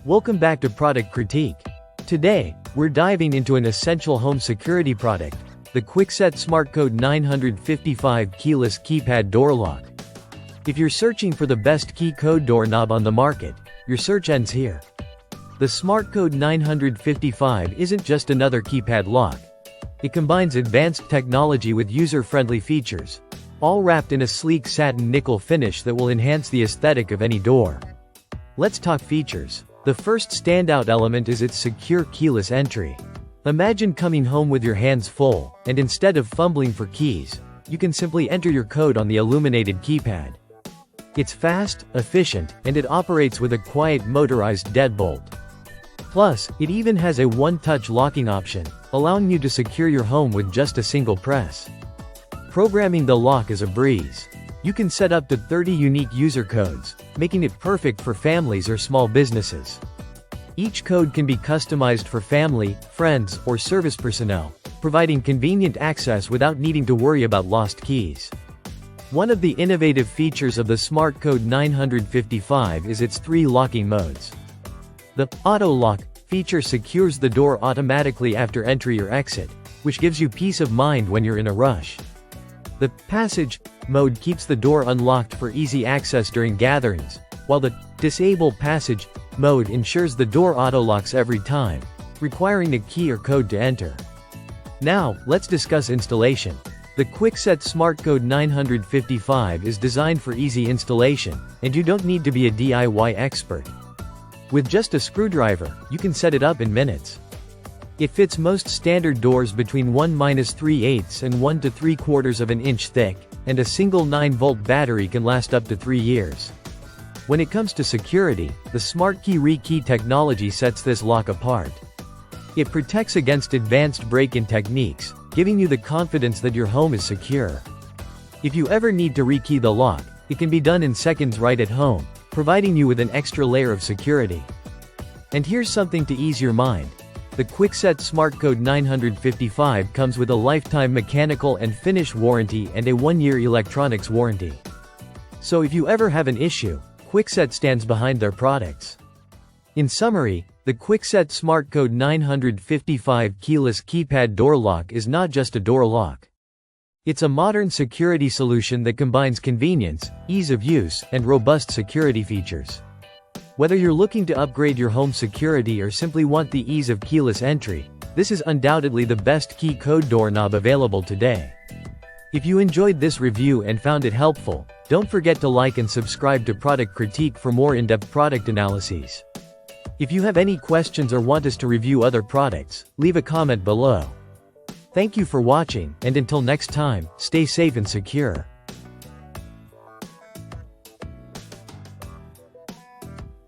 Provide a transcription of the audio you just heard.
Welcome back to Product Critique. Today, we're diving into an essential home security product, the Kwikset SmartCode 955 Keyless Keypad Door Lock. If you're searching for the best key code doorknob on the market, your search ends here. The SmartCode 955 isn't just another keypad lock. It combines advanced technology with user-friendly features, all wrapped in a sleek satin nickel finish that will enhance the aesthetic of any door. Let's talk features. The first standout element is its secure keyless entry. Imagine coming home with your hands full, and instead of fumbling for keys, you can simply enter your code on the illuminated keypad. It's fast, efficient, and it operates with a quiet motorized deadbolt. Plus, it even has a one-touch locking option, allowing you to secure your home with just a single press. Programming the lock is a breeze. You can set up to 30 unique user codes, making it perfect for families or small businesses. Each code can be customized for family, friends, or service personnel, providing convenient access without needing to worry about lost keys. One of the innovative features of the SmartCode 955 is its 3 locking modes. The Auto Lock feature secures the door automatically after entry or exit, which gives you peace of mind when you're in a rush. The Passage mode keeps the door unlocked for easy access during gatherings, while the Disable Passage mode ensures the door auto-locks every time, requiring a key or code to enter. Now, let's discuss installation. The Kwikset SmartCode 955 is designed for easy installation, and you don't need to be a DIY expert. With just a screwdriver, you can set it up in minutes. It fits most standard doors between 1-3/8 and 1 3/4 of an inch thick, and a single 9-volt battery can last up to 3 years. When it comes to security, the SmartKey Rekey technology sets this lock apart. It protects against advanced break-in techniques, giving you the confidence that your home is secure. If you ever need to rekey the lock, it can be done in seconds right at home, providing you with an extra layer of security. And here's something to ease your mind. The Kwikset SmartCode 955 comes with a lifetime mechanical and finish warranty and a 1-year electronics warranty. So if you ever have an issue, Kwikset stands behind their products. In summary, the Kwikset SmartCode 955 Keyless Keypad Door Lock is not just a door lock. It's a modern security solution that combines convenience, ease of use, and robust security features. Whether you're looking to upgrade your home security or simply want the ease of keyless entry, this is undoubtedly the best key code doorknob available today. If you enjoyed this review and found it helpful, don't forget to like and subscribe to Product Critique for more in-depth product analyses. If you have any questions or want us to review other products, leave a comment below. Thank you for watching, and until next time, stay safe and secure.